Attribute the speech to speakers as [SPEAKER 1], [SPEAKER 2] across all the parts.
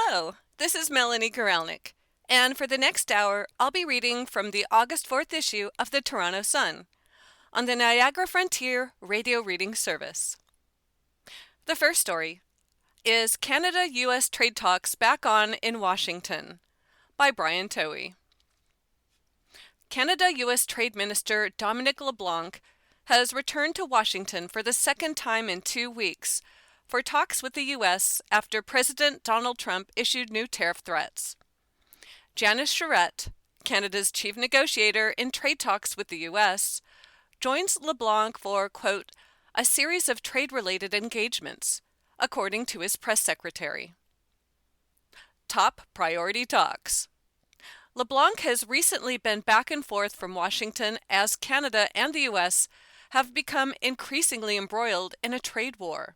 [SPEAKER 1] Hello, this is Melanie Guralnik, and for the next hour, I'll be reading from the August 4th issue of the Toronto Sun on the Niagara Frontier Radio Reading Service. The first story is Canada-U.S. Trade Talks Back On in Washington by Brian Toey. Canada-U.S. Trade Minister Dominic LeBlanc has returned to Washington for the second time in 2 weeks for talks with the U.S. after President Donald Trump issued new tariff threats. Janice Charette, Canada's chief negotiator in trade talks with the U.S., joins LeBlanc for, quote, a series of trade-related engagements, according to his press secretary. Top priority talks. LeBlanc has recently been back and forth from Washington as Canada and the U.S. have become increasingly embroiled in a trade war.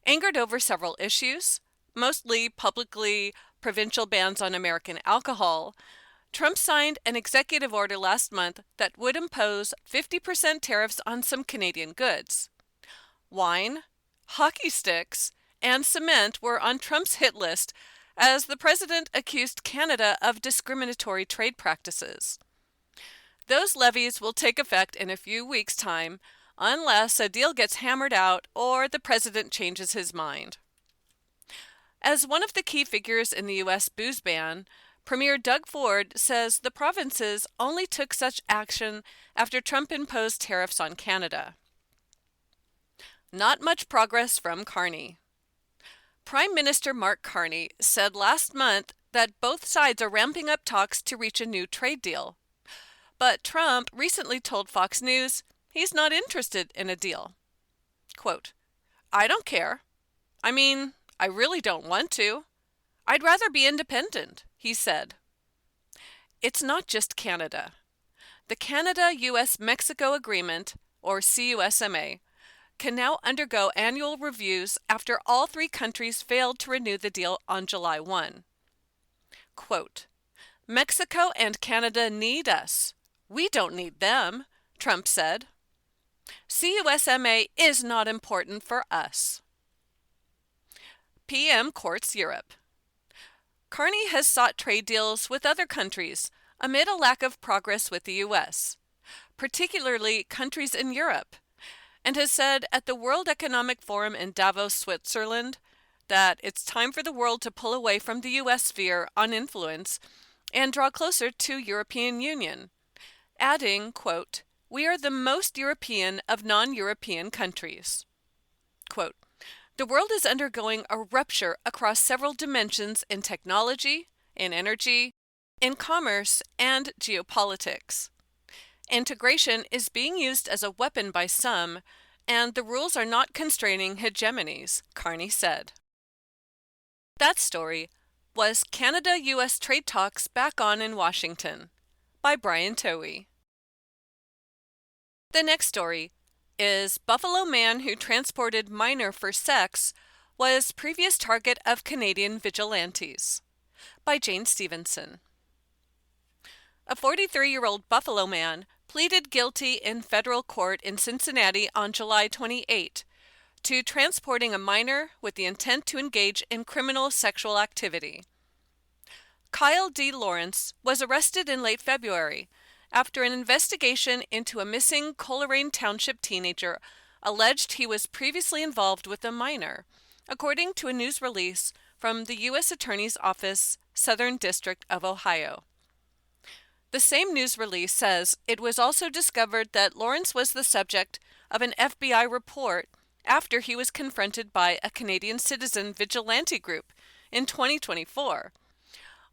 [SPEAKER 1] Angered over several issues, mostly publicly provincial bans on American alcohol, Trump signed an executive order last month that would impose 50% tariffs on some Canadian goods. Wine, hockey sticks, and cement were on Trump's hit list as the president accused Canada of discriminatory trade practices. Those levies will take effect in a few weeks' time, unless a deal gets hammered out or the president changes his mind. As one of the key figures in the U.S. booze ban, Premier Doug Ford says the provinces only took such action after Trump imposed tariffs on Canada. Not much progress from Carney. Prime Minister Mark Carney said last month that both sides are ramping up talks to reach a new trade deal. But Trump recently told Fox News he's not interested in a deal. Quote, I don't care. I mean, I really don't want to. I'd rather be independent, he said. It's not just Canada. The Canada-US-Mexico Agreement, or CUSMA, can now undergo annual reviews after all 3 countries failed to renew the deal on July 1. Quote, Mexico and Canada need us. We don't need them, Trump said. CUSMA is not important for us. PM courts Europe. Carney has sought trade deals with other countries amid a lack of progress with the U.S., particularly countries in Europe, and has said at the World Economic Forum in Davos, Switzerland, that it's time for the world to pull away from the U.S. sphere on influence and draw closer to European Union, adding, quote, we are the most European of non-European countries. Quote, the world is undergoing a rupture across several dimensions in technology, in energy, in commerce, and geopolitics. Integration is being used as a weapon by some, and the rules are not constraining hegemonies, Carney said. That story was Canada-U.S. Trade Talks Back On in Washington by Brian Toey. The next story is Buffalo man who transported minor for sex was previous target of Canadian vigilantes by Jane Stevenson. A 43-year-old Buffalo man pleaded guilty in federal court in Cincinnati on July 28 to transporting a minor with the intent to engage in criminal sexual activity. Kyle D. Lawrence was arrested in late February after an investigation into a missing Coleraine Township teenager alleged he was previously involved with a minor, according to a news release from the U.S. Attorney's Office, Southern District of Ohio. The same news release says it was also discovered that Lawrence was the subject of an FBI report after he was confronted by a Canadian citizen vigilante group in 2024,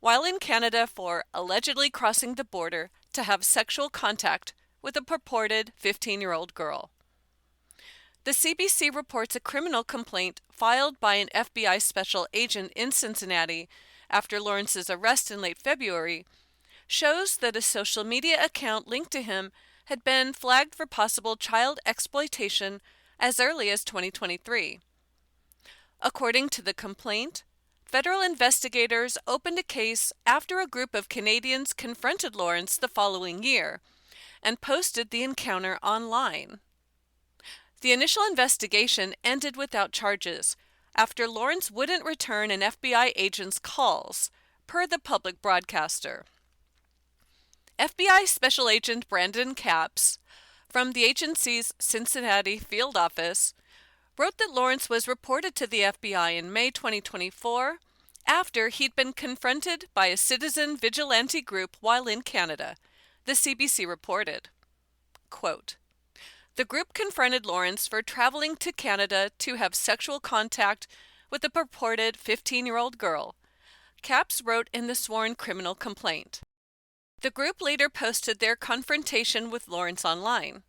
[SPEAKER 1] while in Canada for allegedly crossing the border to have sexual contact with a purported 15-year-old girl. The CBC reports a criminal complaint filed by an FBI special agent in Cincinnati after Lawrence's arrest in late February shows that a social media account linked to him had been flagged for possible child exploitation as early as 2023. According to the complaint, federal investigators opened a case after a group of Canadians confronted Lawrence the following year and posted the encounter online. The initial investigation ended without charges after Lawrence wouldn't return an FBI agent's calls, per the public broadcaster. FBI Special Agent Brandon Capps, from the agency's Cincinnati field office, wrote that Lawrence was reported to the FBI in May 2024 after he'd been confronted by a citizen vigilante group while in Canada, the CBC reported. Quote, "The group confronted Lawrence for traveling to Canada to have sexual contact with a purported 15-year-old girl," Capps wrote in the sworn criminal complaint. The group later posted their confrontation with Lawrence online.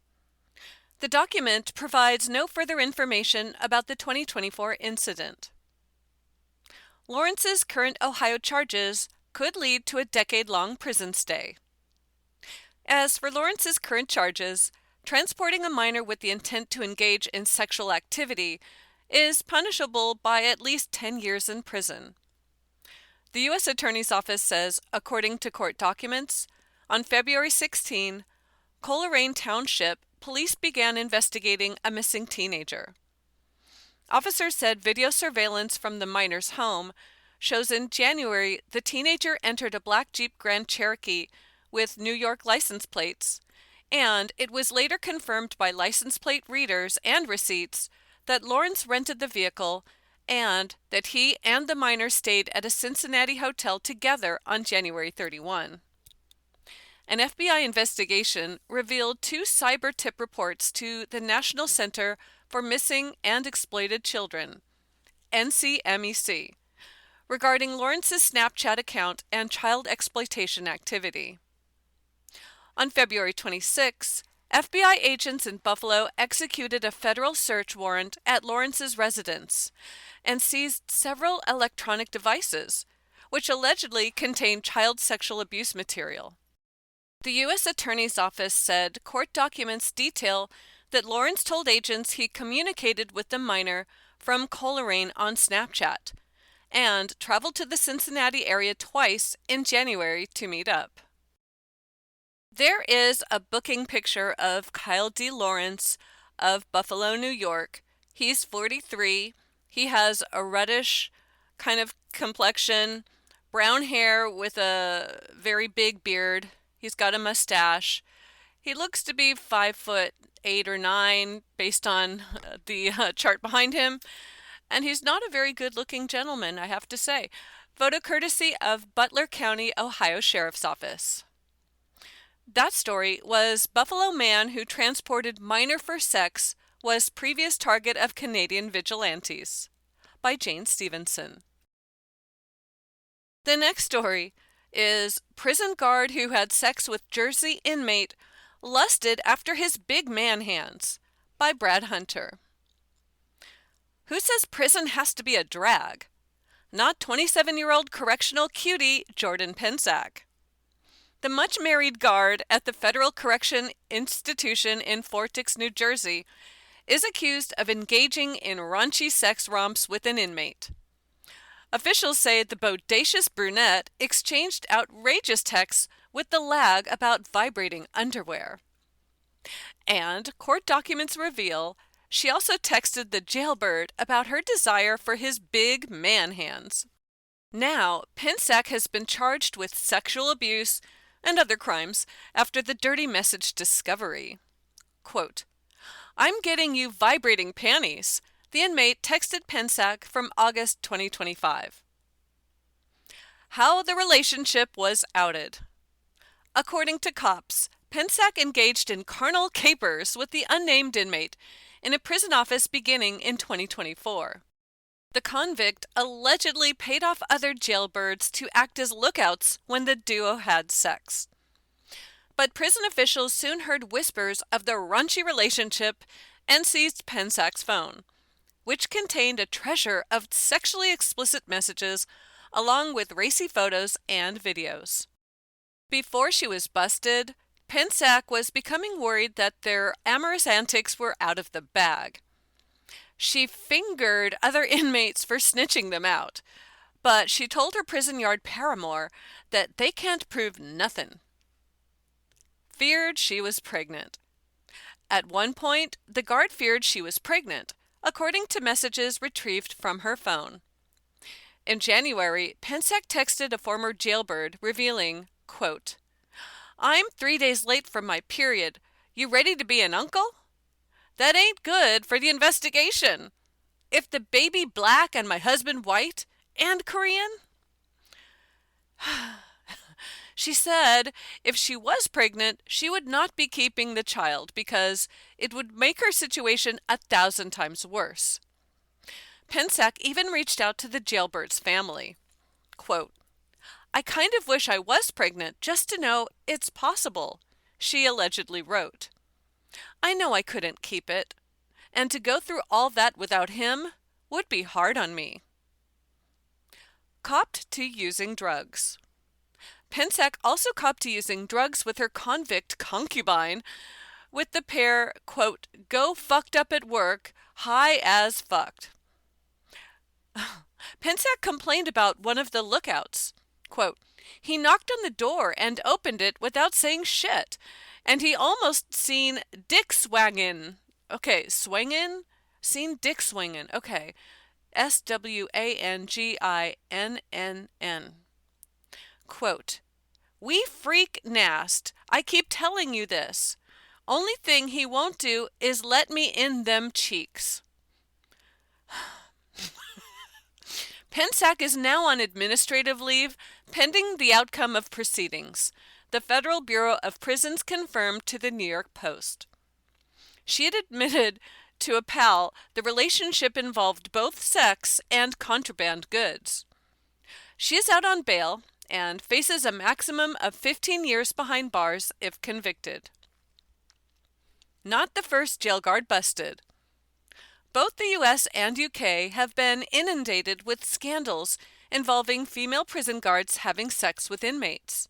[SPEAKER 1] The document provides no further information about the 2024 incident. Lawrence's current Ohio charges could lead to a decade-long prison stay. As for Lawrence's current charges, transporting a minor with the intent to engage in sexual activity is punishable by at least 10 years in prison. The U.S. Attorney's Office says, according to court documents, on February 16, Coleraine Township police began investigating a missing teenager. Officers said video surveillance from the minor's home shows in January the teenager entered a black Jeep Grand Cherokee with New York license plates, and it was later confirmed by license plate readers and receipts that Lawrence rented the vehicle and that he and the minor stayed at a Cincinnati hotel together on January 31. An FBI investigation revealed 2 cyber tip reports to the National Center for Missing and Exploited Children, NCMEC, regarding Lawrence's Snapchat account and child exploitation activity. On February 26, FBI agents in Buffalo executed a federal search warrant at Lawrence's residence and seized several electronic devices, which allegedly contained child sexual abuse material. The U.S. Attorney's Office said court documents detail that Lawrence told agents he communicated with the minor from Coleraine on Snapchat and traveled to the Cincinnati area twice in January to meet up. There is a booking picture of Kyle D. Lawrence of Buffalo, New York. He's 43. He has a reddish kind of complexion, brown hair with a very big beard. He's got a mustache. He looks to be 5'8" or 9 based on the chart behind him. And he's not a very good-looking gentleman, I have to say. Photo courtesy of Butler County, Ohio Sheriff's Office. That story was Buffalo Man Who Transported Minor for Sex Was Previous Target of Canadian Vigilantes by Jane Stevenson. The next story is Prison Guard Who Had Sex with Jersey Inmate Lusted After His Big Man Hands by Brad Hunter. Who says prison has to be a drag? Not 27-year-old correctional cutie Jordan Pensack. The much-married guard at the Federal Correction Institution in Fort Dix, New Jersey, is accused of engaging in raunchy sex romps with an inmate. Officials say the bodacious brunette exchanged outrageous texts with the lag about vibrating underwear. And court documents reveal she also texted the jailbird about her desire for his big man hands. Now, Pensack has been charged with sexual abuse and other crimes after the dirty message discovery. Quote, "I'm getting you vibrating panties," the inmate texted Pensack from August 2025. How the relationship was outed. According to cops, Pensack engaged in carnal capers with the unnamed inmate in a prison office beginning in 2024. The convict allegedly paid off other jailbirds to act as lookouts when the duo had sex. But prison officials soon heard whispers of the raunchy relationship and seized Pensack's phone, which contained a treasure of sexually explicit messages along with racy photos and videos. Before she was busted, Pensack was becoming worried that their amorous antics were out of the bag. She fingered other inmates for snitching them out, but she told her prison yard paramour that they can't prove nothing. Feared she was pregnant. At one point, the guard feared she was pregnant, according to messages retrieved from her phone. In January, Pensack texted a former jailbird revealing, quote, "I'm 3 days late from my period. You ready to be an uncle? That ain't good for the investigation. If the baby black and my husband white and Korean?" She said if she was pregnant, she would not be keeping the child because it would make her situation 1,000 times worse. Pensack even reached out to the jailbird's family. Quote, "I kind of wish I was pregnant just to know it's possible," she allegedly wrote. "I know I couldn't keep it, and to go through all that without him would be hard on me." Copped to using drugs. Pensack also copped to using drugs with her convict concubine, with the pair, quote, "go fucked up at work, high as fucked." Pensack complained about one of the lookouts. Quote, "He knocked on the door and opened it without saying shit, and he almost seen dick swangin'." Okay, swingin'? Seen dick swingin'. Okay. SWANGINNN. Quote, "We freak nast. I keep telling you this. Only thing he won't do is let me in them cheeks." Pensack is now on administrative leave pending the outcome of proceedings, the Federal Bureau of Prisons confirmed to the New York Post. She had admitted to a pal the relationship involved both sex and contraband goods. She is out on bail and faces a maximum of 15 years behind bars if convicted. Not the first jail guard busted. Both the US and UK have been inundated with scandals involving female prison guards having sex with inmates.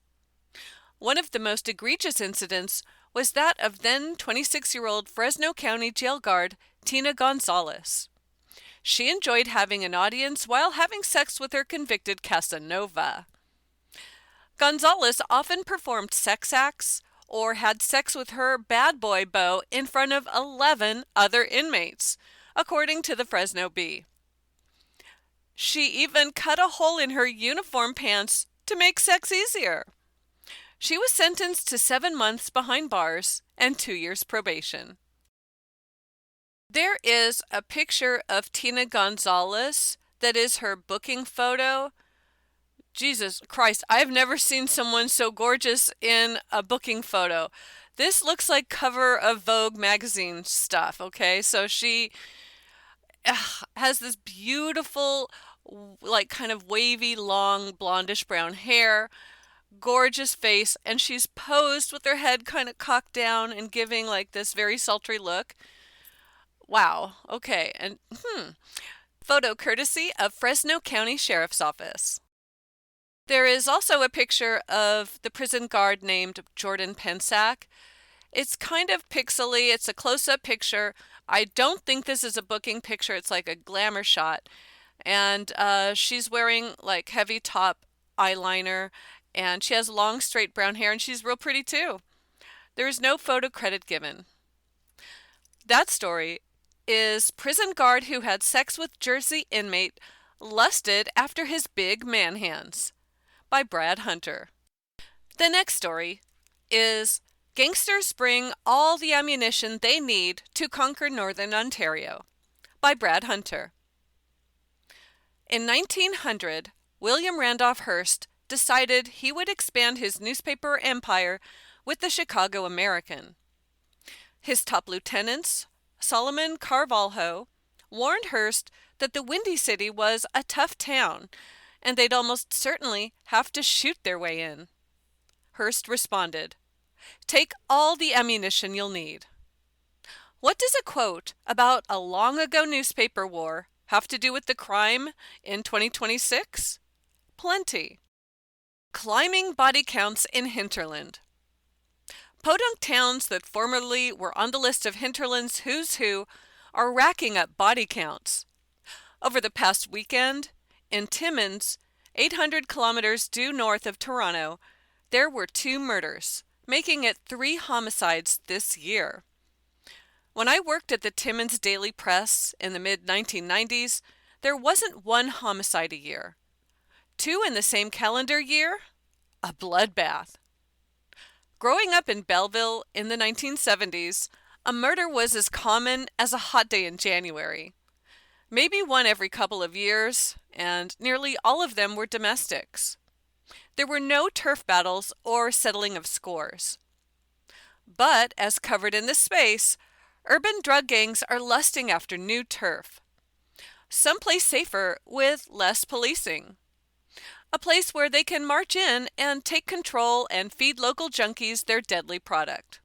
[SPEAKER 1] One of the most egregious incidents was that of then 26-year-old Fresno County jail guard Tina Gonzalez. She enjoyed having an audience while having sex with her convicted Casanova. Gonzalez often performed sex acts or had sex with her bad boy beau in front of 11 other inmates, according to the Fresno Bee. She even cut a hole in her uniform pants to make sex easier. She was sentenced to 7 months behind bars and 2 years probation. There is a picture of Tina Gonzalez that is her booking photo. Jesus Christ, I've never seen someone so gorgeous in a booking photo. This looks like cover of Vogue magazine stuff, okay? So she has this beautiful, like kind of wavy, long, blondish brown hair, gorgeous face, and she's posed with her head kind of cocked down and giving like this very sultry look. Wow, okay, and photo courtesy of Fresno County Sheriff's Office. There is also a picture of the prison guard named Jordan Pensack. It's kind of pixely, it's a close-up picture. I don't think this is a booking picture, it's like a glamour shot. And she's wearing like heavy top eyeliner, and she has long straight brown hair, and she's real pretty too. There is no photo credit given. That story is prison guard who had sex with Jersey inmate lusted after his big man hands, by Brad Hunter. The next story is Gangsters Bring All the Ammunition They Need to Conquer Northern Ontario, by Brad Hunter. In 1900, William Randolph Hearst decided he would expand his newspaper empire with the Chicago American. His top lieutenants, Solomon Carvalho, warned Hearst that the Windy City was a tough town and they'd almost certainly have to shoot their way in. Hearst responded, "Take all the ammunition you'll need." What does a quote about a long-ago newspaper war have to do with the crime in 2026? Plenty. Climbing body counts in Hinterland. Podunk towns that formerly were on the list of Hinterland's who's who are racking up body counts. Over the past weekend, in Timmins, 800 kilometers due north of Toronto, there were 2 murders, making it 3 homicides this year. When I worked at the Timmins Daily Press in the mid-1990s, there wasn't one homicide a year. 2 in the same calendar year? A bloodbath. Growing up in Belleville in the 1970s, a murder was as common as a hot day in January. Maybe one every couple of years, and nearly all of them were domestics. There were no turf battles or settling of scores. But, as covered in this space, urban drug gangs are lusting after new turf. Someplace safer with less policing. A place where they can march in and take control and feed local junkies their deadly product.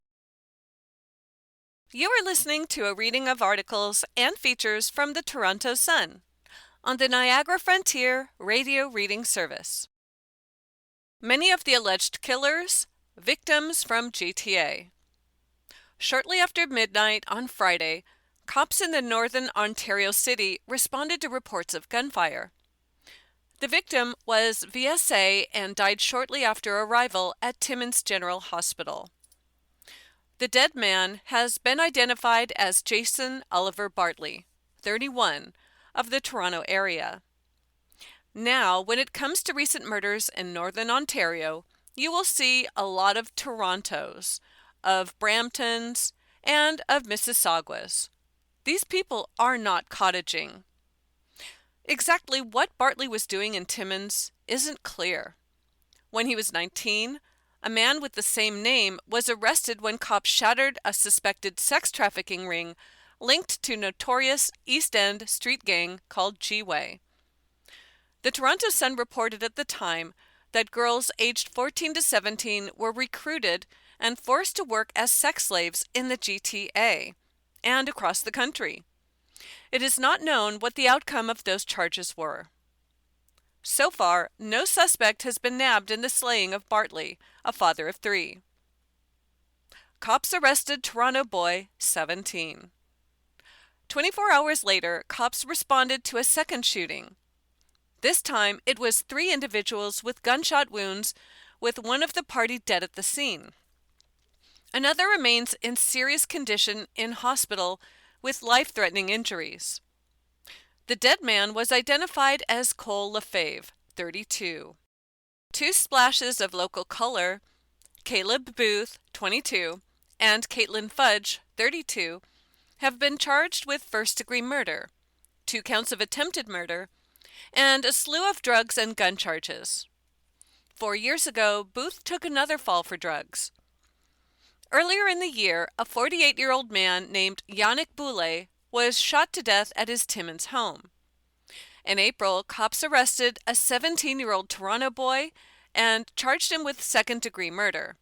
[SPEAKER 1] You are listening to a reading of articles and features from the Toronto Sun on the Niagara Frontier Radio Reading Service. Many of the alleged killers, victims from GTA. Shortly after midnight on Friday, cops in the northern Ontario city responded to reports of gunfire. The victim was VSA and died shortly after arrival at Timmins General Hospital. The dead man has been identified as Jason Oliver Bartley, 31, of the Toronto area. Now, when it comes to recent murders in northern Ontario, you will see a lot of Torontos, of Bramptons, and of Mississaugas. These people are not cottaging. Exactly what Bartley was doing in Timmins isn't clear. When he was 19, a man with the same name was arrested when cops shattered a suspected sex trafficking ring linked to notorious East End street gang called G-Way. The Toronto Sun reported at the time that girls aged 14 to 17 were recruited and forced to work as sex slaves in the GTA and across the country. It is not known what the outcome of those charges were. So far, no suspect has been nabbed in the slaying of Bartley, a father of 3. Cops arrested Toronto boy, 17. 24 hours later, cops responded to a second shooting. This time, it was 3 individuals with gunshot wounds, with one of the party dead at the scene. Another remains in serious condition in hospital with life-threatening injuries. The dead man was identified as Cole Lefebvre, 32. 2 splashes of local color, Caleb Booth, 22, and Caitlin Fudge, 32, have been charged with first-degree murder, 2 counts of attempted murder, and a slew of drugs and gun charges. 4 years ago, Booth took another fall for drugs. Earlier in the year, a 48-year-old man named Yannick Boulay was shot to death at his Timmins home. In April, cops arrested a 17-year-old Toronto boy and charged him with second-degree murder.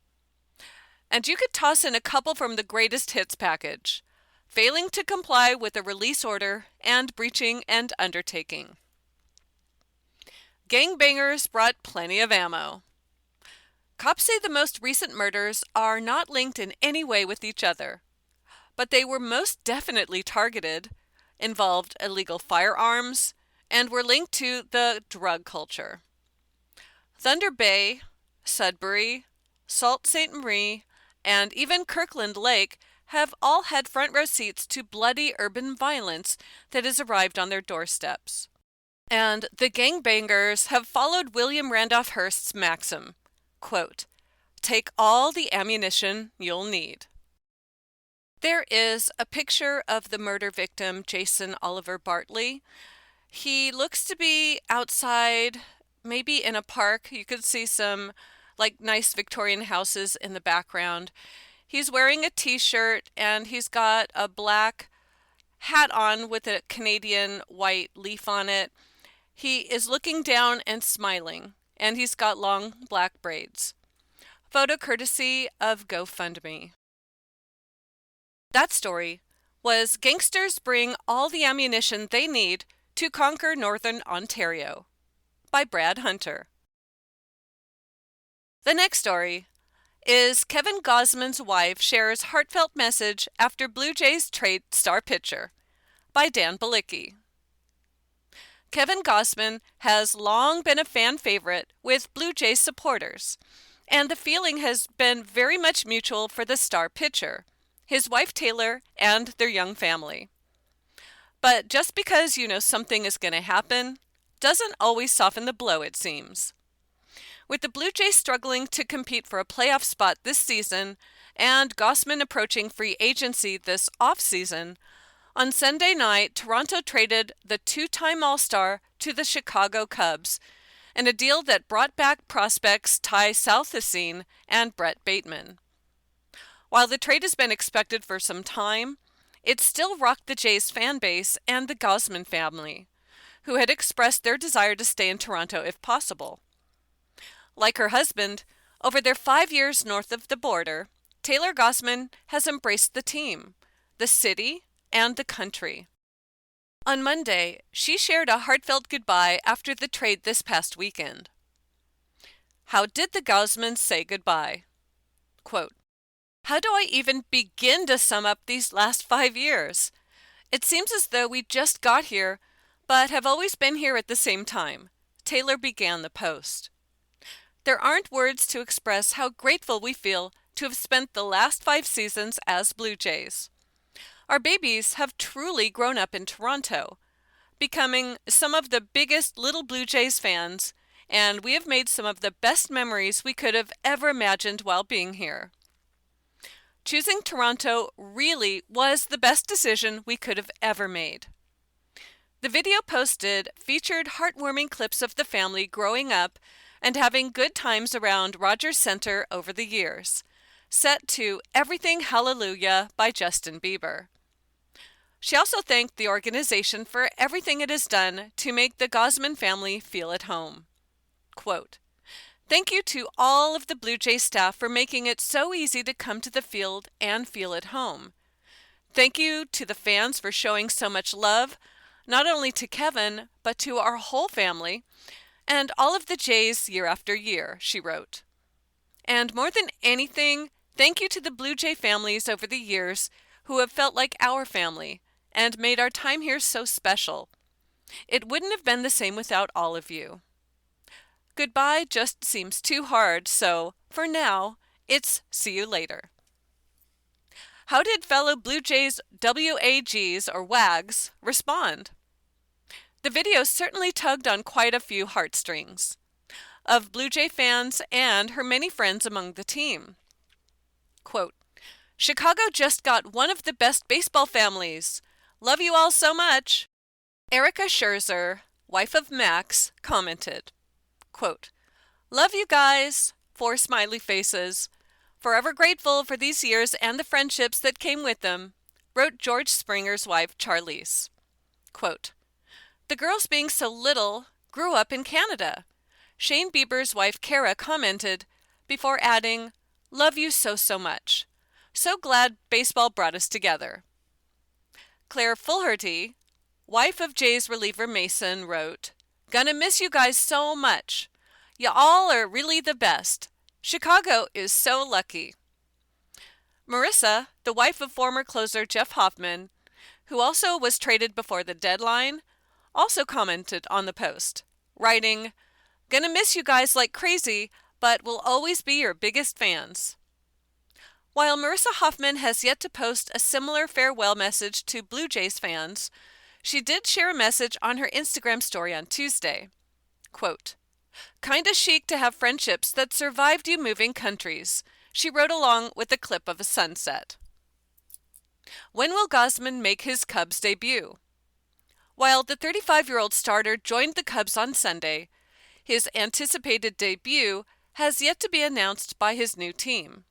[SPEAKER 1] And you could toss in a couple from the greatest hits package: failing to comply with a release order and breaching an undertaking. Gangbangers brought plenty of ammo. Cops say the most recent murders are not linked in any way with each other, but they were most definitely targeted, involved illegal firearms, and were linked to the drug culture. Thunder Bay, Sudbury, Sault Ste. Marie, and even Kirkland Lake have all had front row seats to bloody urban violence that has arrived on their doorsteps. And the gangbangers have followed William Randolph Hearst's maxim, quote, "Take all the ammunition you'll need." There is a picture of the murder victim, Jason Oliver Bartley. He looks to be outside, maybe in a park. You could see some nice Victorian houses in the background. He's wearing a t-shirt and he's got a black hat on with a Canadian white leaf on it. He is looking down and smiling, and he's got long black braids. Photo courtesy of GoFundMe. That story was Gangsters Bring All the Ammunition They Need to Conquer Northern Ontario by Brad Hunter. The next story is Kevin Gausman's wife shares heartfelt message after Blue Jays trade star pitcher by Dan Balicki. Kevin Gausman has long been a fan favorite with Blue Jays supporters, and the feeling has been very much mutual for the star pitcher, his wife Taylor, and their young family. But just because you know something is going to happen doesn't always soften the blow, it seems. With the Blue Jays struggling to compete for a playoff spot this season and Gausman approaching free agency this offseason, on Sunday night, Toronto traded the two-time All-Star to the Chicago Cubs in a deal that brought back prospects Ty Southesine and Brett Bateman. While the trade has been expected for some time, it still rocked the Jays fan base and the Gausman family, who had expressed their desire to stay in Toronto if possible. Like her husband, over their 5 years north of the border, Taylor Gausman has embraced the team, the city, and the country. On Monday, she shared a heartfelt goodbye after the trade this past weekend. How did the Gausmans say goodbye? Quote, "How do I even begin to sum up these last 5 years? It seems as though we just got here, but have always been here at the same time," Taylor began the post. "There aren't words to express how grateful we feel to have spent the last 5 seasons as Blue Jays. Our babies have truly grown up in Toronto, becoming some of the biggest little Blue Jays fans, and we have made some of the best memories we could have ever imagined while being here. Choosing Toronto really was the best decision we could have ever made." The video posted featured heartwarming clips of the family growing up and having good times around Rogers Center over the years, set to Everything Hallelujah by Justin Bieber. She also thanked the organization for everything it has done to make the Gausman family feel at home. Quote, "Thank you to all of the Blue Jays staff for making it so easy to come to the field and feel at home. Thank you to the fans for showing so much love, not only to Kevin, but to our whole family, and all of the Jays year after year," she wrote. "And more than anything, thank you to the Blue Jay families over the years who have felt like our family and made our time here so special. It wouldn't have been the same without all of you. Goodbye just seems too hard, so for now, it's see you later." How did fellow Blue Jays WAGs or WAGs respond? The video certainly tugged on quite a few heartstrings of Blue Jay fans and her many friends among the team. Quote, "Chicago just got one of the best baseball families. Love you all so much." Erica Scherzer, wife of Max, commented, quote, "Love you guys," 4 smiley faces. "Forever grateful for these years and the friendships that came with them," wrote George Springer's wife, Charlize. Quote, "The girls being so little grew up in Canada." Shane Bieber's wife, Kara, commented before adding, "Love you so, so much. So glad baseball brought us together." Claire Fulherty, wife of Jays reliever Mason, wrote, "Gonna miss you guys so much. Ya all are really the best. Chicago is so lucky." Marissa, the wife of former closer Jeff Hoffman, who also was traded before the deadline, also commented on the post, writing, "Gonna miss you guys like crazy, but will always be your biggest fans." While Marissa Hoffman has yet to post a similar farewell message to Blue Jays fans, she did share a message on her Instagram story on Tuesday. Quote, "Kinda chic to have friendships that survived you moving countries," she wrote along with a clip of a sunset. When will Gausman make his Cubs debut? While the 35-year-old starter joined the Cubs on Sunday, his anticipated debut has yet to be announced by his new team.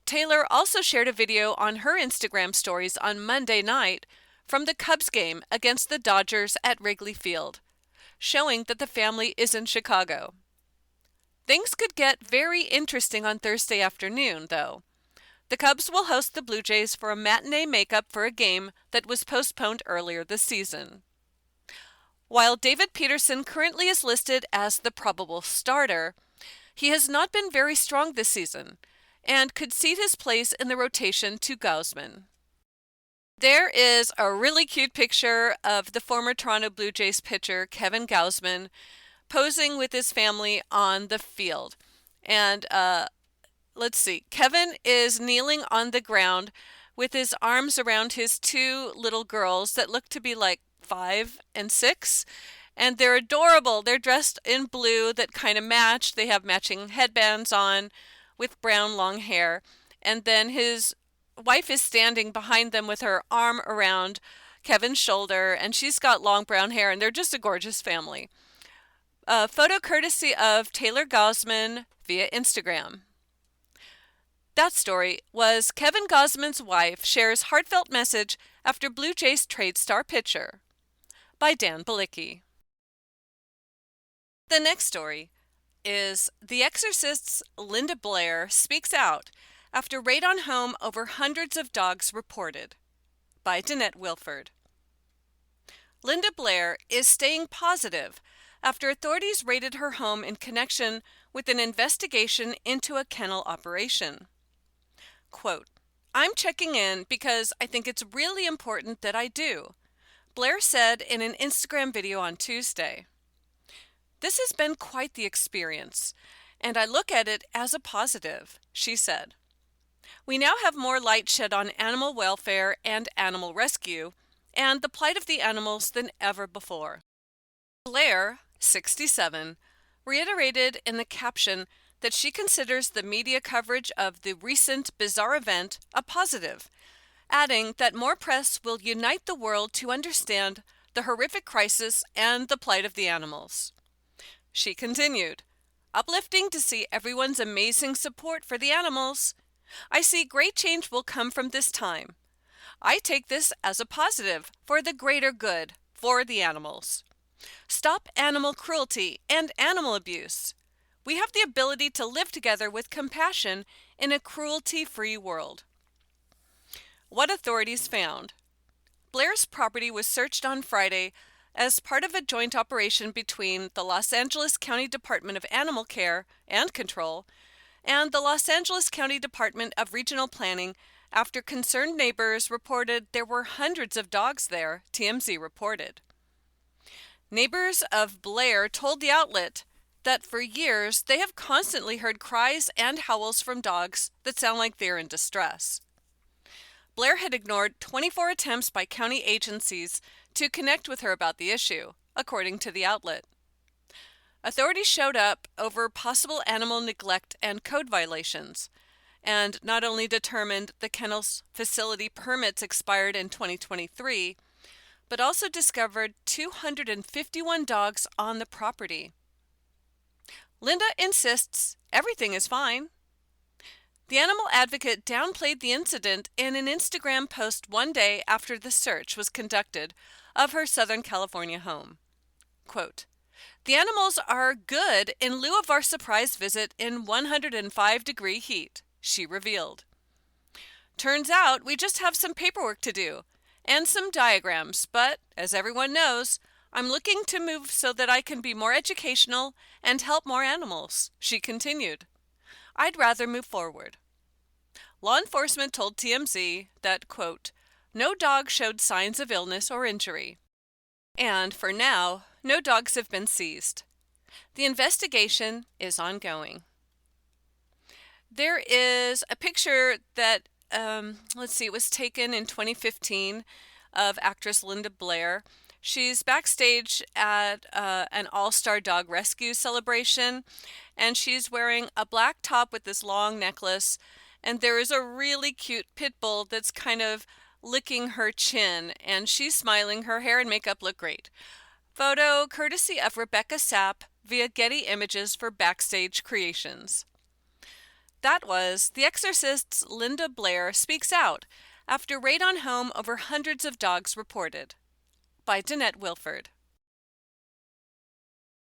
[SPEAKER 1] Taylor also shared a video on her Instagram stories on Monday night from the Cubs game against the Dodgers at Wrigley Field, showing that the family is in Chicago. Things could get very interesting on Thursday afternoon, though. The Cubs will host the Blue Jays for a matinee makeup for a game that was postponed earlier this season. While David Peterson currently is listed as the probable starter, he has not been very strong this season and could cede his place in the rotation to Gausman. There is a really cute picture of the former Toronto Blue Jays pitcher Kevin Gausman posing with his family on the field. And let's see. Kevin is kneeling on the ground with his arms around his two little girls that look to be like 5 and 6. And they're adorable. They're dressed in blue that kind of match. They have matching headbands on with brown long hair. And then his wife is standing behind them with her arm around Kevin's shoulder, and she's got long brown hair, and they're just a gorgeous family. A photo courtesy of Taylor Gosman via Instagram. That story was Kevin Gosman's wife shares heartfelt message after Blue Jays trade star pitcher by Dan Balicki. The next story is The Exorcist's Linda Blair speaks out after raid on home over hundreds of dogs reported by Danette Wilford. Linda Blair is staying positive after authorities raided her home in connection with an investigation into a kennel operation. Quote, "I'm checking in because I think it's really important that I do," Blair said in an Instagram video on Tuesday. "This has been quite the experience, and I look at it as a positive," she said. "We now have more light shed on animal welfare and animal rescue, and the plight of the animals than ever before." Blair, 67, reiterated in the caption that she considers the media coverage of the recent bizarre event a positive, adding that more press will unite the world to understand the horrific crisis and the plight of the animals. She continued, "Uplifting to see everyone's amazing support for the animals. I see great change will come from this time. I take this as a positive for the greater good for the animals. Stop animal cruelty and animal abuse. We have the ability to live together with compassion in a cruelty-free world." What authorities found. Blair's property was searched on Friday as part of a joint operation between the Los Angeles County Department of Animal Care and Control and the Los Angeles County Department of Regional Planning after concerned neighbors reported there were hundreds of dogs there, TMZ reported. Neighbors of Blair told the outlet that for years they have constantly heard cries and howls from dogs that sound like they're in distress. Blair had ignored 24 attempts by county agencies to connect with her about the issue, according to the outlet. Authorities showed up over possible animal neglect and code violations, and not only determined the kennel's facility permits expired in 2023, but also discovered 251 dogs on the property. Linda insists everything is fine. The animal advocate downplayed the incident in an Instagram post one day after the search was conducted of her Southern California home. Quote, "The animals are good in lieu of our surprise visit in 105-degree heat," she revealed. "Turns out we just have some paperwork to do and some diagrams, but as everyone knows, I'm looking to move so that I can be more educational and help more animals," she continued. "I'd rather move forward." Law enforcement told TMZ that, quote, "No dog showed signs of illness or injury. And for now, no dogs have been seized. The investigation is ongoing." There is a picture that, it was taken in 2015 of actress Linda Blair. She's backstage at an all-star dog rescue celebration, and she's wearing a black top with this long necklace, and there is a really cute pit bull that's kind of licking her chin, and she's smiling. Her hair and makeup look great. Photo courtesy of Rebecca Sapp via Getty Images for Backstage Creations. That was The Exorcist's Linda Blair speaks out after raid on home over hundreds of dogs reported by Danette Wilford.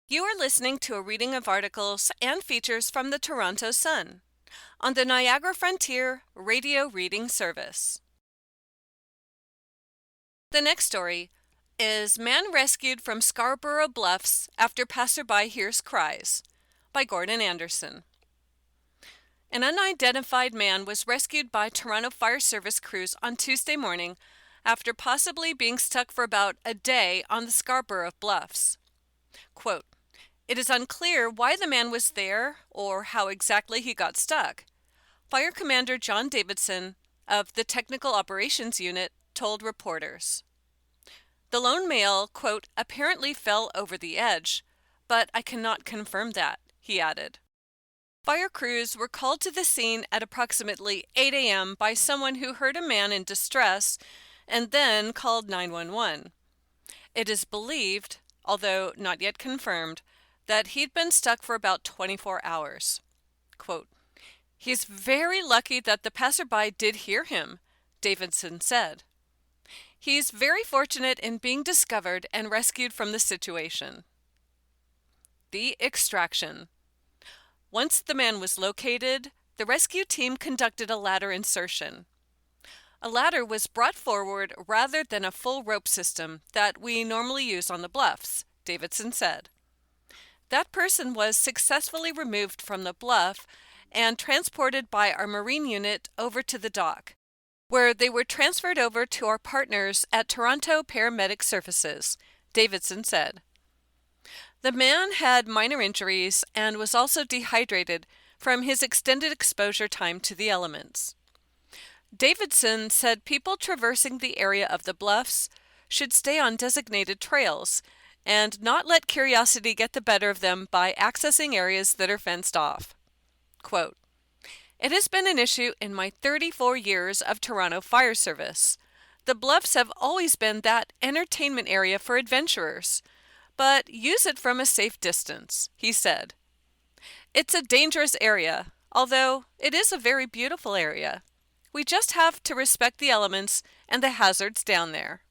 [SPEAKER 1] You are listening to a reading of articles and features from the Toronto Sun on the Niagara Frontier Radio Reading Service. The next story is Man Rescued from Scarborough Bluffs After Passerby Hears Cries by Gordon Anderson. An unidentified man was rescued by Toronto Fire Service crews on Tuesday morning after possibly being stuck for about a day on the Scarborough Bluffs. Quote, "It is unclear why the man was there or how exactly he got stuck. Fire Commander John Davidson of the Technical Operations Unit told reporters. The lone male, quote, apparently fell over the edge, but I cannot confirm that, he added. Fire crews were called to the scene at approximately 8 a.m. by someone who heard a man in distress and then called 911. It is believed, although not yet confirmed, that he'd been stuck for about 24 hours. Quote, "He's very lucky that the passerby did hear him," Davidson said. "He's very fortunate in being discovered and rescued from the situation." The extraction. Once the man was located, the rescue team conducted a ladder insertion. A ladder was brought forward rather than a full rope system that we normally use on the bluffs, Davidson said. That person was successfully removed from the bluff and transported by our Marine unit over to the dock, where they were transferred over to our partners at Toronto Paramedic Services, Davidson said. The man had minor injuries and was also dehydrated from his extended exposure time to the elements. Davidson said people traversing the area of the bluffs should stay on designated trails and not let curiosity get the better of them by accessing areas that are fenced off. Quote, "It has been an issue in my 34 years of Toronto Fire Service. The bluffs have always been that entertainment area for adventurers, but use it from a safe distance," he said. "It's a dangerous area, although it is a very beautiful area. We just have to respect the elements and the hazards down there."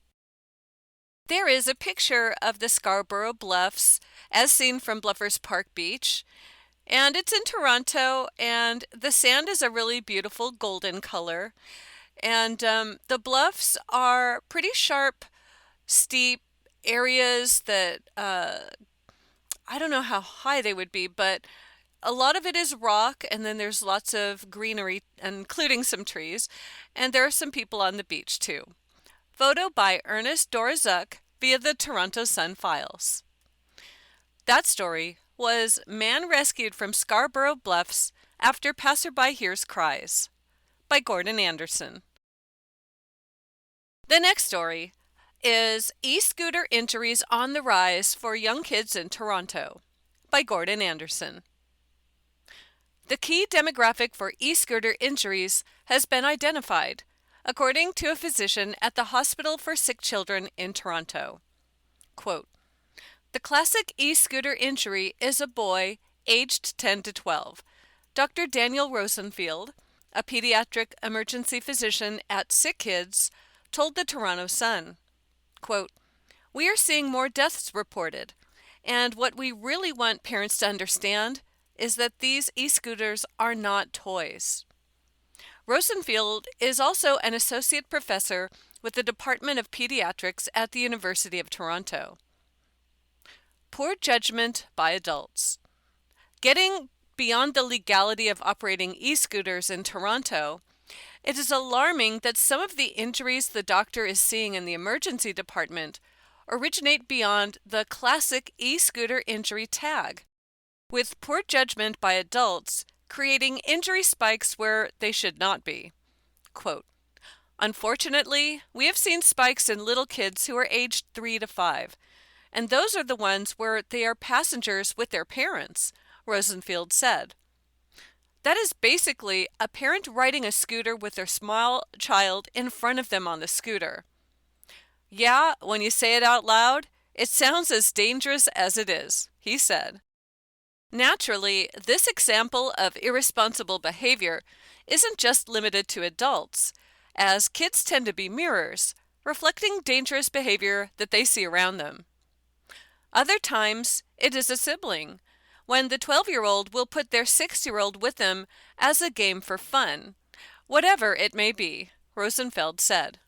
[SPEAKER 1] There is a picture of the Scarborough Bluffs as seen from Bluffers Park Beach, and it's in Toronto, and the sand is a really beautiful golden color, and the bluffs are pretty sharp, steep areas that I don't know how high they would be, but a lot of it is rock, and then there's lots of greenery, including some trees, and there are some people on the beach too. Photo by Ernest Dorazuk via the Toronto Sun Files. That story was Man Rescued from Scarborough Bluffs After Passerby Hears Cries by Gordon Anderson. The next story is E-Scooter Injuries on the Rise for Young Kids in Toronto by Gordon Anderson. The key demographic for e-scooter injuries has been identified, according to a physician at the Hospital for Sick Children in Toronto. Quote, "The classic e-scooter injury is a boy aged 10 to 12. Dr. Daniel Rosenfield, a pediatric emergency physician at Sick Kids, told the Toronto Sun, quote, "We are seeing more deaths reported, and what we really want parents to understand is that these e-scooters are not toys." Rosenfield is also an associate professor with the Department of Pediatrics at the University of Toronto. Poor judgment by adults. Getting beyond the legality of operating e-scooters in Toronto, it is alarming that some of the injuries the doctor is seeing in the emergency department originate beyond the classic e-scooter injury tag, with poor judgment by adults creating injury spikes where they should not be. Quote, "Unfortunately, we have seen spikes in little kids who are aged 3 to 5, and those are the ones where they are passengers with their parents," Rosenfield said. That is basically a parent riding a scooter with their small child in front of them on the scooter. Yeah, when you say it out loud, it sounds as dangerous as it is, he said. Naturally, this example of irresponsible behavior isn't just limited to adults, as kids tend to be mirrors, reflecting dangerous behavior that they see around them. Other times, it is a sibling, when the 12-year-old will put their 6-year-old with them as a game for fun, whatever it may be, Rosenfeld said.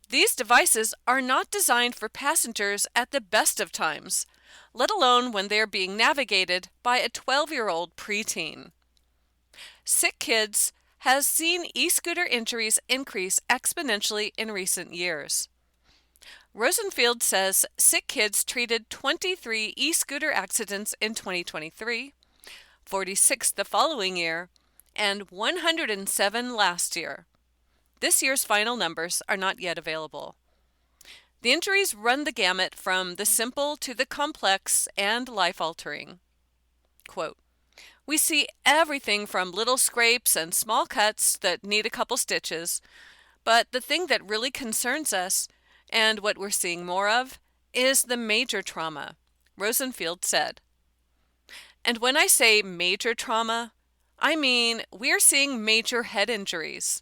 [SPEAKER 1] These devices are not designed for passengers at the best of times, let alone when they are being navigated by a 12-year-old preteen. Sick Kids has seen e-scooter injuries increase exponentially in recent years. Rosenfield says Sick Kids treated 23 e-scooter accidents in 2023, 46 the following year, and 107 last year. This year's final numbers are not yet available. The injuries run the gamut from the simple to the complex and life-altering. Quote, "We see everything from little scrapes and small cuts that need a couple stitches, but the thing that really concerns us, and what we're seeing more of, is the major trauma," Rosenfield said. And when I say major trauma, I mean we're seeing major head injuries.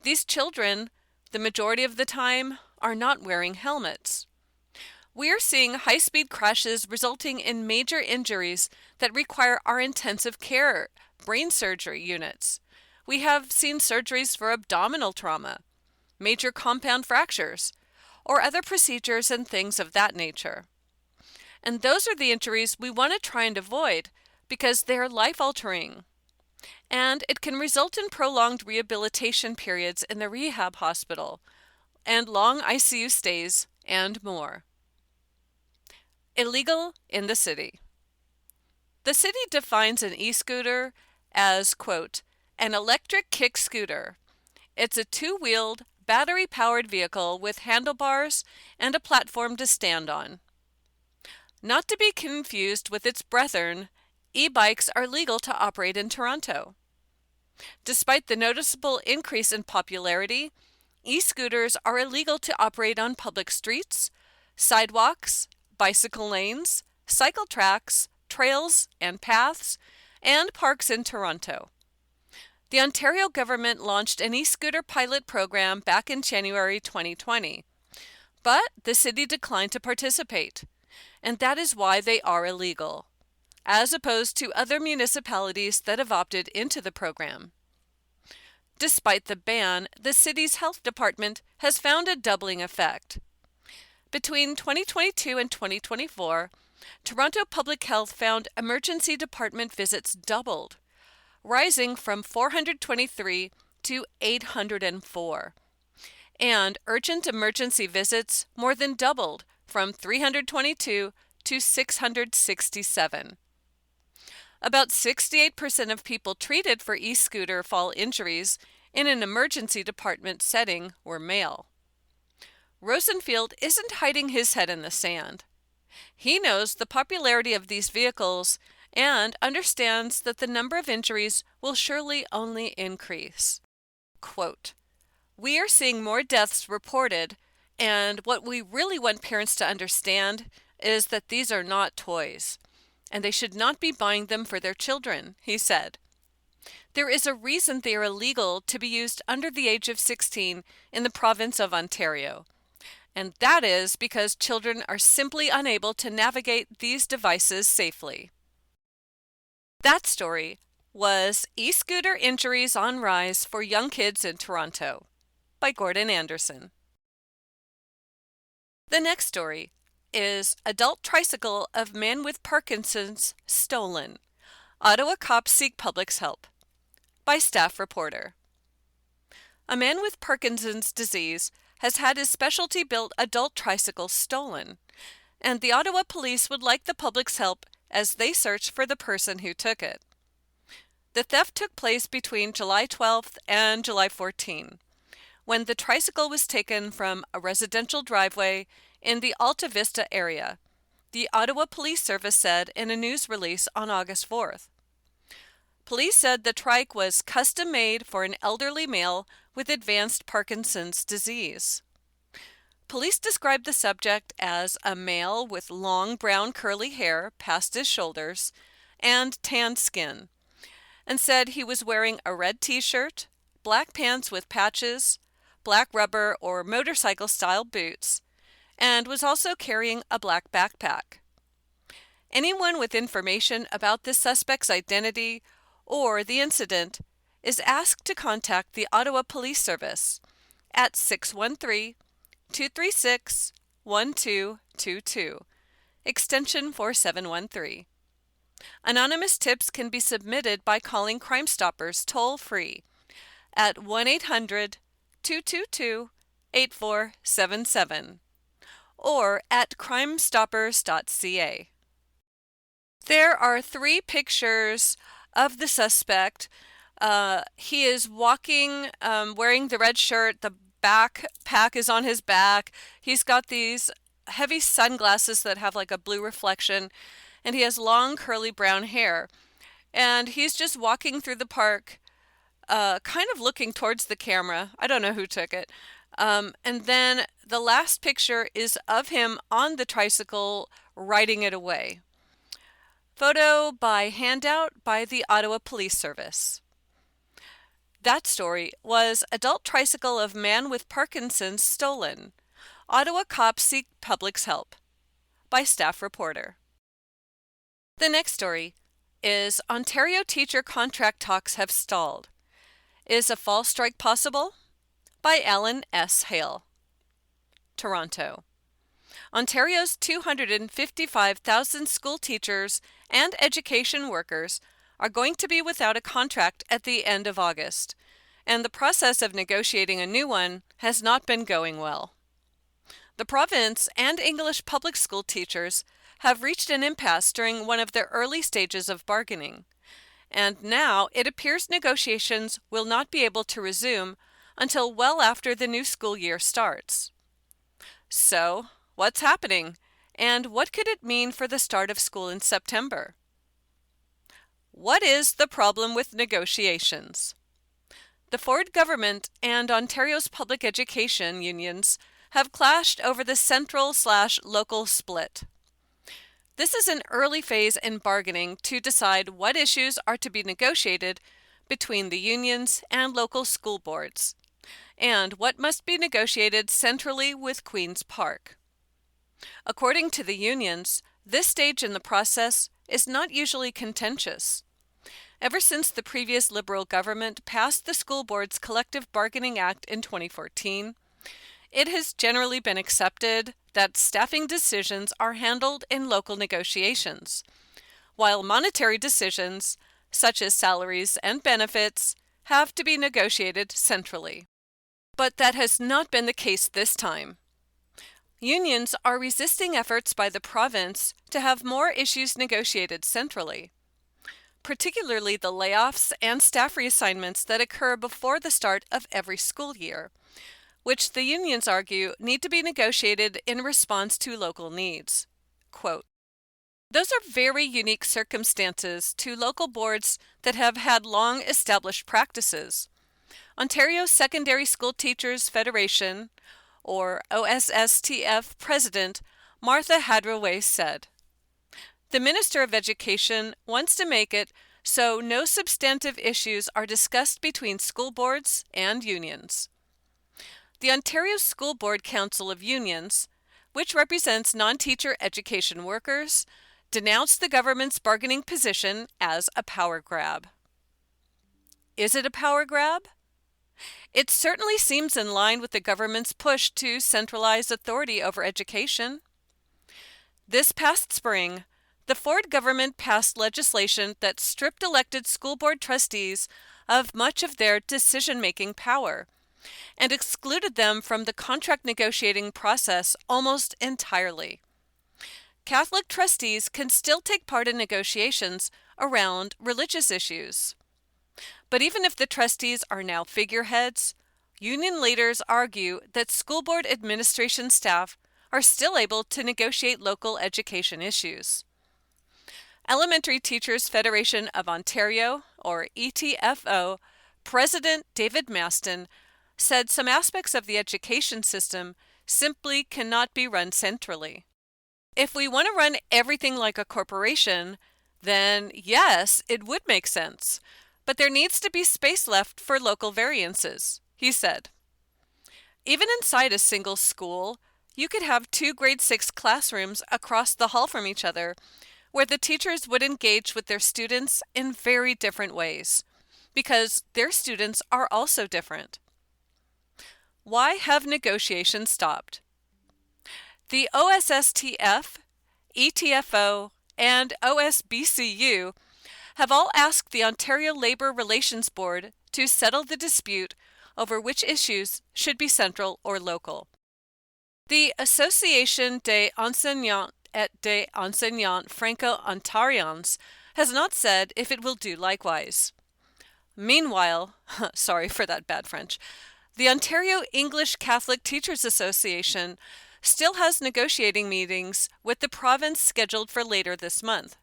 [SPEAKER 1] These children, the majority of the time, are not wearing helmets. We're seeing high-speed crashes resulting in major injuries that require our intensive care brain surgery units. We have seen surgeries for abdominal trauma, major compound fractures, or other procedures and things of that nature. And those are the injuries we want to try and avoid because they're life-altering. And it can result in prolonged rehabilitation periods in the rehab hospital, and long ICU stays, and more. Illegal in the city. The city defines an e-scooter as, quote, "an electric kick scooter. It's a two-wheeled, battery-powered vehicle with handlebars and a platform to stand on." Not to be confused with its brethren, e-bikes are legal to operate in Toronto. Despite the noticeable increase in popularity, e-scooters are illegal to operate on public streets, sidewalks, bicycle lanes, cycle tracks, trails and paths, and parks in Toronto. The Ontario government launched an e-scooter pilot program back in January 2020, but the city declined to participate, and that is why they are illegal, as opposed to other municipalities that have opted into the program. Despite the ban, the city's health department has found a doubling effect. Between 2022 and 2024, Toronto Public Health found emergency department visits doubled, rising from 423 to 804, and urgent emergency visits more than doubled from 322 to 667. About 68% of people treated for e-scooter fall injuries in an emergency department setting were male. Rosenfield isn't hiding his head in the sand. He knows the popularity of these vehicles and understands that the number of injuries will surely only increase. Quote, "We are seeing more deaths reported, and what we really want parents to understand is that these are not toys, and they should not be buying them for their children," he said. There is a reason they are illegal to be used under the age of 16 in the province of Ontario, and that is because children are simply unable to navigate these devices safely. That story was E-Scooter Injuries on Rise for Young Kids in Toronto by Gordon Anderson. The next story is Adult Tricycle of Man with Parkinson's Stolen. Ottawa Cops Seek Public's Help by Staff Reporter. A man with Parkinson's disease has had his specialty-built adult tricycle stolen, and the Ottawa Police would like the public's help as they search for the person who took it. The theft took place between July 12th and July 14th, when the tricycle was taken from a residential driveway in the Alta Vista area, the Ottawa Police Service said in a news release on August 4th. Police said the trike was custom-made for an elderly male with advanced Parkinson's disease. Police described the subject as a male with long brown curly hair past his shoulders and tanned skin, and said he was wearing a red t-shirt, black pants with patches, black rubber or motorcycle-style boots, and was also carrying a black backpack. Anyone with information about this suspect's identity or the incident is asked to contact the Ottawa Police Service at 613-236-1222, extension 4713. Anonymous tips can be submitted by calling Crime Stoppers toll-free at 1-800-222-8477 or at crimestoppers.ca. There are 3 pictures of the suspect He is walking, wearing the red shirt. The backpack is on his back. He's got these heavy sunglasses that have like a blue reflection, and he has long curly brown hair. And he's just walking through the park, kind of looking towards the camera. I don't know who took it. And then the last picture is of him on the tricycle riding it away. Photo by handout by the Ottawa Police Service. That story was Adult Tricycle of Man with Parkinson's Stolen. Ottawa Cops Seek Public's Help by staff reporter. The next story is Ontario Teacher Contract Talks Have Stalled. Is a fall strike possible? By Alan S. Hale. Toronto. Ontario's 255,000 school teachers and education workers are going to be without a contract at the end of August, and the process of negotiating a new one has not been going well. The province and English public school teachers have reached an impasse during one of their early stages of bargaining, and now it appears negotiations will not be able to resume until well after the new school year starts. So, what's happening, and what could it mean for the start of school in September? What is the problem with negotiations? The Ford government and Ontario's public education unions have clashed over the central/local split. This is an early phase in bargaining to decide what issues are to be negotiated between the unions and local school boards, and what must be negotiated centrally with Queen's Park. According to the unions, this stage in the process is not usually contentious. Ever since the previous Liberal government passed the School Boards Collective Bargaining Act in 2014, it has generally been accepted that staffing decisions are handled in local negotiations, while monetary decisions, such as salaries and benefits, have to be negotiated centrally. But that has not been the case this time. Unions are resisting efforts by the province to have more issues negotiated centrally, particularly the layoffs and staff reassignments that occur before the start of every school year, which the unions argue need to be negotiated in response to local needs. Quote, "Those are very unique circumstances to local boards that have had long established practices. Ontario Secondary School Teachers Federation, or OSSTF President Martha Hadraway said, "The Minister of Education wants to make it so no substantive issues are discussed between school boards and unions." The Ontario School Board Council of Unions, which represents non-teacher education workers, denounced the government's bargaining position as a power grab. Is it a power grab? It certainly seems in line with the government's push to centralize authority over education. This past spring, the Ford government passed legislation that stripped elected school board trustees of much of their decision-making power and excluded them from the contract negotiating process almost entirely. Catholic trustees can still take part in negotiations around religious issues. But even if the trustees are now figureheads, union leaders argue that school board administration staff are still able to negotiate local education issues. Elementary Teachers Federation of Ontario, or ETFO, President David Maston said some aspects of the education system simply cannot be run centrally. If we want to run everything like a corporation, then yes, it would make sense, but there needs to be space left for local variances, he said. Even inside a single school, you could have 2 grade 6 classrooms across the hall from each other, where the teachers would engage with their students in very different ways, because their students are also different. Why have negotiations stopped? The OSSTF, ETFO, and OSBCU have all asked the Ontario Labour Relations Board to settle the dispute over which issues should be central or local. The Association des enseignants et des enseignants franco-ontariens has not said if it will do likewise. Meanwhile, sorry for that bad French, the Ontario English Catholic Teachers Association still has negotiating meetings with the province scheduled for later this month.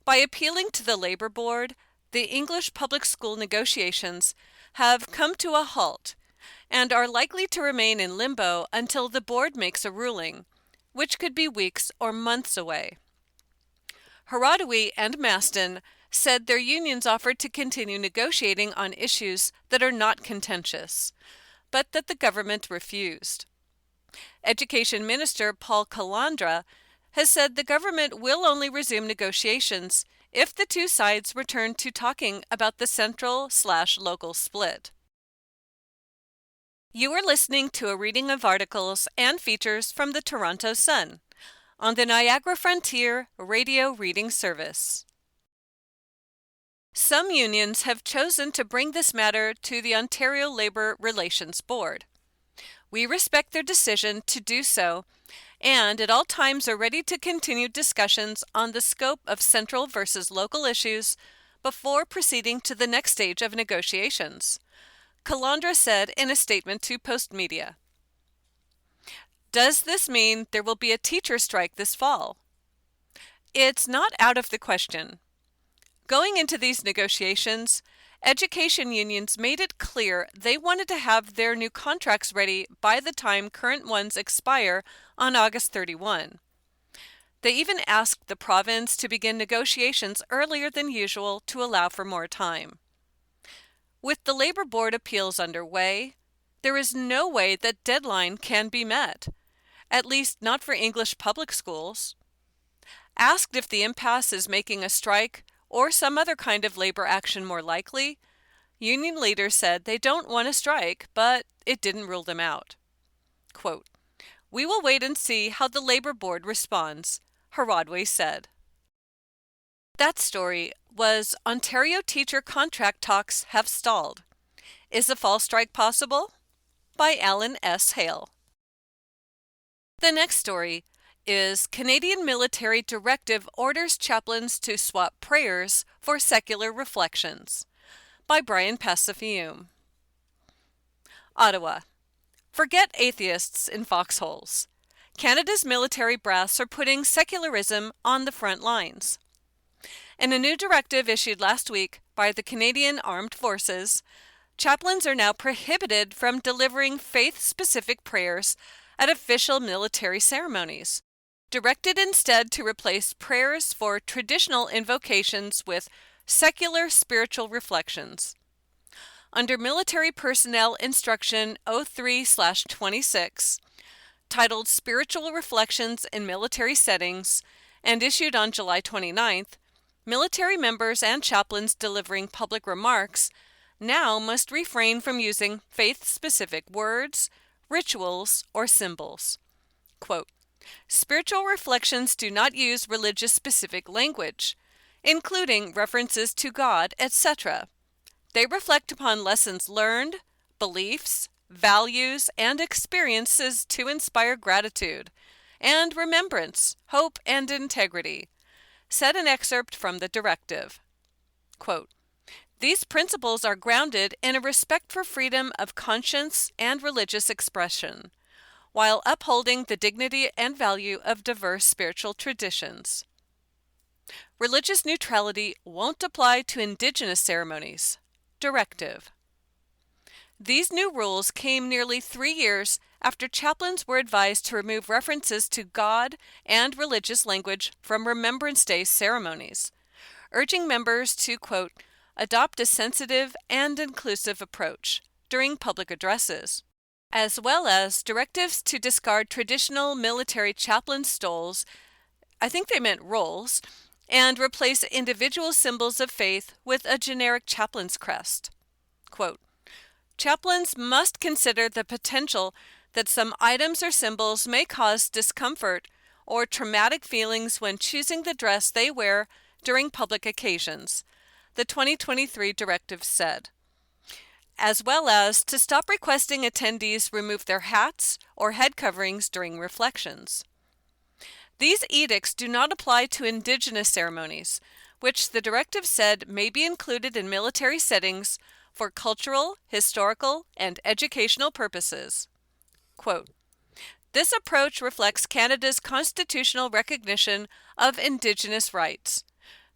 [SPEAKER 1] By appealing to the Labor Board, the English public school negotiations have come to a halt and are likely to remain in limbo until the board makes a ruling, which could be weeks or months away. Haradoui and Maston said their unions offered to continue negotiating on issues that are not contentious, but that the government refused. Education Minister Paul Calandra has said the government will only resume negotiations if the two sides return to talking about the central/local split. You are listening to a reading of articles and features from the Toronto Sun on the Niagara Frontier Radio Reading Service. Some unions have chosen to bring this matter to the Ontario Labour Relations Board. We respect their decision to do so and at all times are ready to continue discussions on the scope of central versus local issues before proceeding to the next stage of negotiations, Calandra said in a statement to Postmedia. Does this mean there will be a teacher strike this fall? It's not out of the question. Going into these negotiations, education unions made it clear they wanted to have their new contracts ready by the time current ones expire on August 31. They even asked the province to begin negotiations earlier than usual to allow for more time. With the Labor Board appeals underway, there is no way that deadline can be met, at least not for English public schools. Asked if the impasse is making a strike or some other kind of labor action more likely, union leaders said they don't want to strike, but it didn't rule them out. Quote, "We will wait and see how the Labor Board responds," Haradoui said. That story was Ontario teacher contract talks have stalled. Is a fall strike possible? By Alan S. Hale. The next story is Canadian military directive orders chaplains to swap prayers for secular reflections, by Brian Passafiume. Ottawa. Forget atheists in foxholes. Canada's military brass are putting secularism on the front lines. In a new directive issued last week by the Canadian Armed Forces, chaplains are now prohibited from delivering faith-specific prayers at official military ceremonies, directed instead to replace prayers for traditional invocations with secular spiritual reflections. Under Military Personnel Instruction 03/26, titled Spiritual Reflections in Military Settings, and issued on July 29th, military members and chaplains delivering public remarks now must refrain from using faith-specific words, rituals, or symbols. Quote, "Spiritual reflections do not use religious-specific language, including references to God, etc. They reflect upon lessons learned, beliefs, values, and experiences to inspire gratitude and remembrance, hope, and integrity," said an excerpt from the directive. Quote, "These principles are grounded in a respect for freedom of conscience and religious expression, while upholding the dignity and value of diverse spiritual traditions. Religious neutrality won't apply to Indigenous ceremonies." Directive. These new rules came nearly 3 years after chaplains were advised to remove references to God and religious language from Remembrance Day ceremonies, urging members to, quote, "adopt a sensitive and inclusive approach" during public addresses, as well as directives to discard traditional military chaplain stoles, I think they meant rolls, and replace individual symbols of faith with a generic chaplain's crest. Quote, "Chaplains must consider the potential that some items or symbols may cause discomfort or traumatic feelings when choosing the dress they wear during public occasions," the 2023 directive said, as well as to stop requesting attendees remove their hats or head coverings during reflections. These edicts do not apply to Indigenous ceremonies, which the directive said may be included in military settings for cultural, historical, and educational purposes. Quote, "This approach reflects Canada's constitutional recognition of Indigenous rights,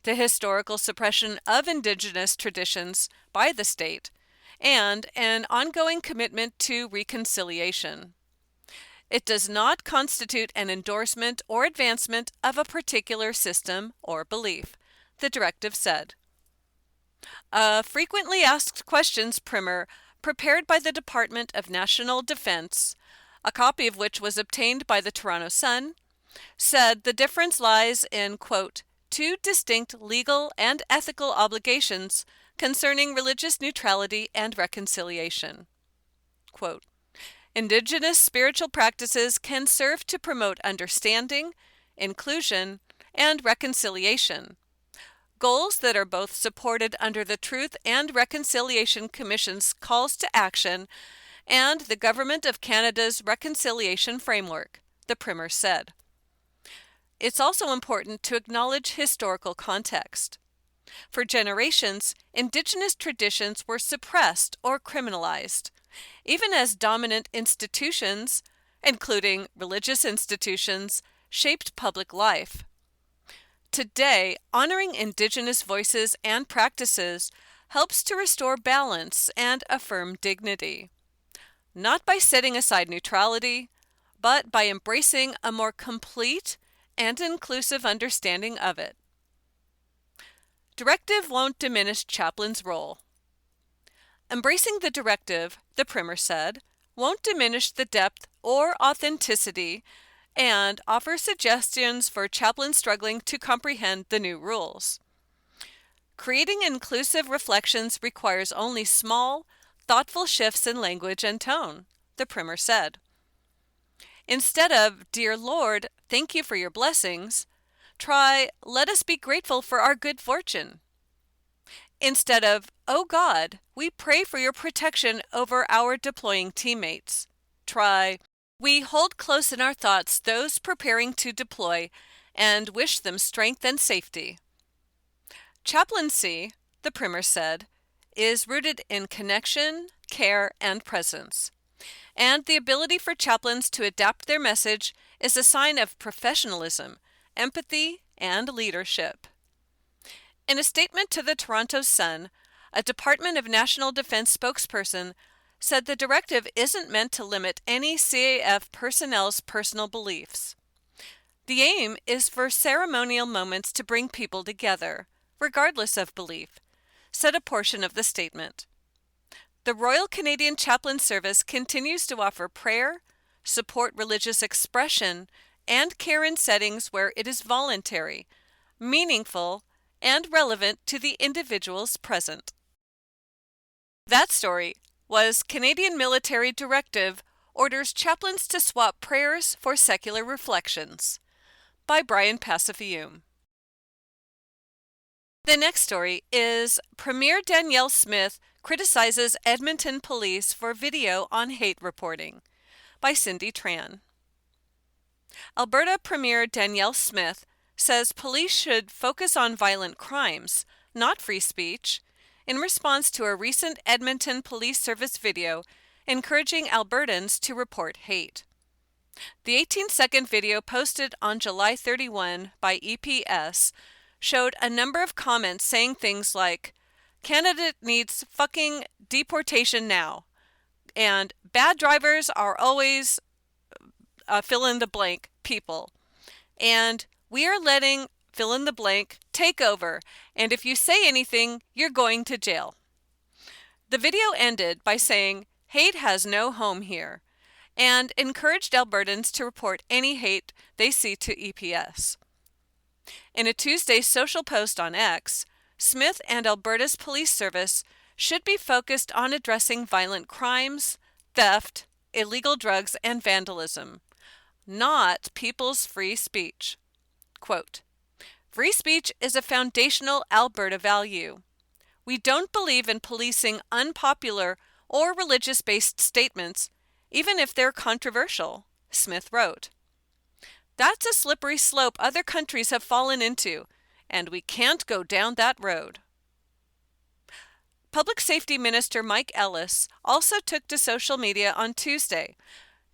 [SPEAKER 1] the historical suppression of Indigenous traditions by the state, and an ongoing commitment to reconciliation. It does not constitute an endorsement or advancement of a particular system or belief," the directive said. A frequently asked questions primer prepared by the Department of National Defense, a copy of which was obtained by the Toronto Sun, said the difference lies in, quote, "two distinct legal and ethical obligations concerning religious neutrality and reconciliation." Quote, "Indigenous spiritual practices can serve to promote understanding, inclusion, and reconciliation, goals that are both supported under the Truth and Reconciliation Commission's calls to action and the Government of Canada's Reconciliation Framework," the Premier said. It's also important to acknowledge historical context. For generations, Indigenous traditions were suppressed or criminalized, even as dominant institutions, including religious institutions, shaped public life. Today, honoring Indigenous voices and practices helps to restore balance and affirm dignity, not by setting aside neutrality, but by embracing a more complete and inclusive understanding of it. Directive won't diminish chaplains' role. Embracing the directive, the Premier said, won't diminish the depth or authenticity and offer suggestions for chaplains struggling to comprehend the new rules. Creating inclusive reflections requires only small, thoughtful shifts in language and tone, the Premier said. Instead of, "Dear Lord, thank you for your blessings," try, "Let us be grateful for our good fortune." Instead of, "Oh God, we pray for your protection over our deploying teammates," try, "We hold close in our thoughts those preparing to deploy and wish them strength and safety." Chaplaincy, the Premier said, is rooted in connection, care, and presence, and the ability for chaplains to adapt their message is a sign of professionalism, empathy, and leadership. In a statement to the Toronto Sun, a Department of National Defense spokesperson said the directive isn't meant to limit any CAF personnel's personal beliefs. The aim is for ceremonial moments to bring people together, regardless of belief, said a portion of the statement. The Royal Canadian Chaplain Service continues to offer prayer, support religious expression, and care in settings where it is voluntary, meaningful, and relevant to the individuals present. That story was Canadian Military Directive Orders Chaplains to Swap Prayers for Secular Reflections by Brian Pacifiume. The next story is Premier Danielle Smith criticizes Edmonton police for video on hate reporting by Cindy Tran. Alberta Premier Danielle Smith says police should focus on violent crimes, not free speech, in response to a recent Edmonton Police Service video encouraging Albertans to report hate. The 18-second video posted on July 31 by EPS showed a number of comments saying things like, "Canada needs fucking deportation now," and "bad drivers are always fill in the blank people," and "we are letting fill in the blank take over, and if you say anything, you're going to jail." The video ended by saying, "Hate has no home here," and encouraged Albertans to report any hate they see to EPS. In a Tuesday social post on X, Smith and Alberta's police service should be focused on addressing violent crimes, theft, illegal drugs, and vandalism, not people's free speech. Quote, "Free speech is a foundational Alberta value. We don't believe in policing unpopular or religious-based statements, even if they're controversial," Smith wrote. "That's a slippery slope other countries have fallen into, and we can't go down that road. Public Safety Minister Mike Ellis also took to social media on Tuesday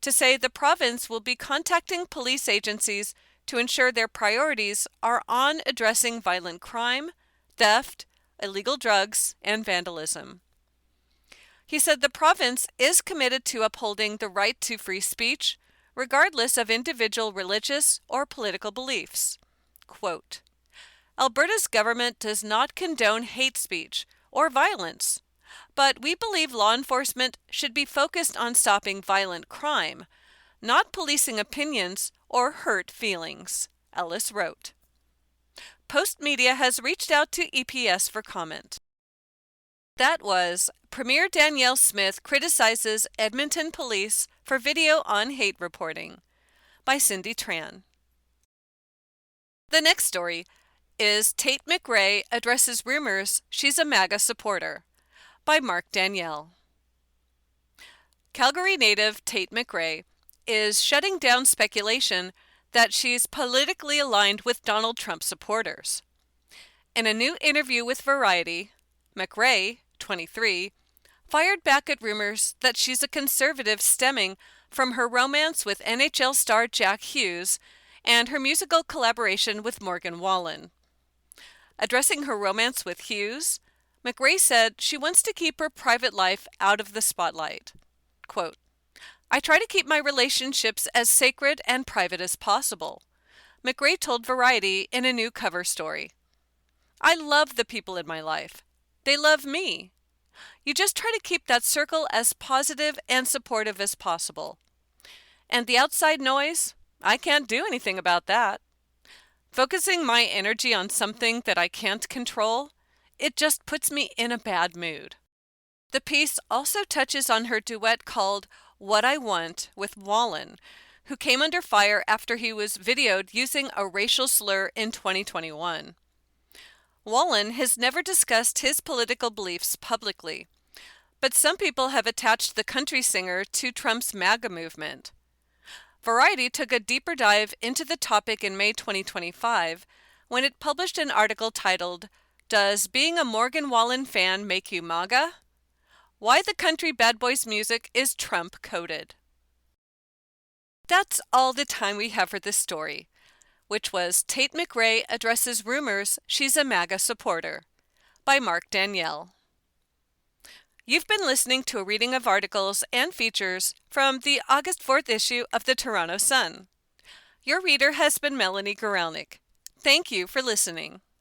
[SPEAKER 1] to say the province will be contacting police agencies to ensure their priorities are on addressing violent crime, theft, illegal drugs, and vandalism. He said the province is committed to upholding the right to free speech, regardless of individual religious or political beliefs. Quote, Alberta's government does not condone hate speech or violence, but we believe law enforcement should be focused on stopping violent crime, not policing opinions or hurt feelings, Ellis wrote. Post Media has reached out to EPS for comment. That was Premier Danielle Smith criticizes Edmonton police for video on hate reporting by Cindy Tran. The next story is Tate McRae addresses rumors she's a MAGA supporter by Mark Danielle. Calgary native Tate McRae is shutting down speculation that she's politically aligned with Donald Trump supporters. In a new interview with Variety, McRae, 23, fired back at rumors that she's a conservative stemming from her romance with NHL star Jack Hughes and her musical collaboration with Morgan Wallen. Addressing her romance with Hughes, McRae said she wants to keep her private life out of the spotlight. Quote, I try to keep my relationships as sacred and private as possible, McRae told Variety in a new cover story. I love the people in my life. They love me. You just try to keep that circle as positive and supportive as possible. And the outside noise? I can't do anything about that. Focusing my energy on something that I can't control, it just puts me in a bad mood. The piece also touches on her duet called What I Want with Wallen, who came under fire after he was videoed using a racial slur in 2021. Wallen has never discussed his political beliefs publicly, but some people have attached the country singer to Trump's MAGA movement. Variety took a deeper dive into the topic in May 2025 when it published an article titled, Does Being a Morgan Wallen Fan Make You MAGA? Why the Country Bad Boys Music is Trump-Coded. That's all the time we have for this story, which was Tate McRae addresses rumors she's a MAGA supporter by Mark Danielle. You've been listening to a reading of articles and features from the August 4th issue of the Toronto Sun. Your reader has been Melanie Gorelnik. Thank you for listening.